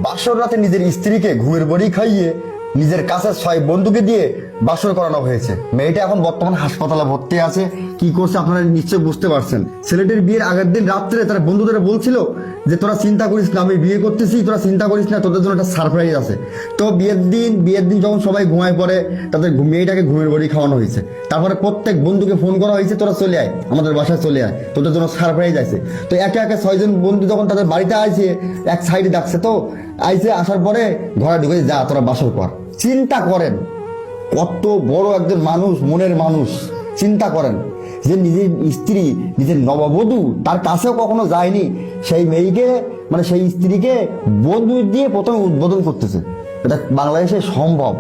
বাসর রাতে নিজের স্ত্রীকে ঘুমের বড়ি খাইয়ে নিজের কাছে 6 বন্ধুকে দিয়ে বাসর করানো হয়েছে। মেয়েটা এখন বর্তমান হাসপাতালে ভর্তি আছে। কি করছে আপনারা নিশ্চয় বুঝতে পারছেন। ছেলেটির বিয়ের আগের দিন রাত্রে তার বন্ধুদের বলছিল যে তোরা চিন্তা করিস না, আমি বিয়ে করতেছি, তোরা চিন্তা করিস না, তোদের জন্য একটা সারপ্রাইজ আছে। তো বিয়ের দিন যখন সবাই ঘুমায় পড়ে, তাদের মেয়েটাকে ঘুমের বড়ি খাওয়ানো হয়েছে। তারপরে প্রত্যেক বন্ধুকে ফোন করা হয়েছে, তোরা চলে আয়, আমাদের বাসায় চলে আয়, তোদের জন্য সারপ্রাইজ আছে। তো একে একে 6 জন বন্ধু যখন তাদের বাড়িতে আসে, এক সাইডে ডাকছে, তো আইসে আসার পরে ঘরে ঢুকে যা তোরা বাসর কর। চিন্তা করেন কত বড় একজন মানুষ, মনের মানুষ। চিন্তা করেন যে নিজের স্ত্রী, নিজের নববধূ তার কাছেও কখনো যায়নি, সেই মেয়েকে মানে সেই স্ত্রীকে বন্ধু দিয়ে প্রথমে উদ্বোধন করতেছে। এটা বাংলাদেশে সম্ভব।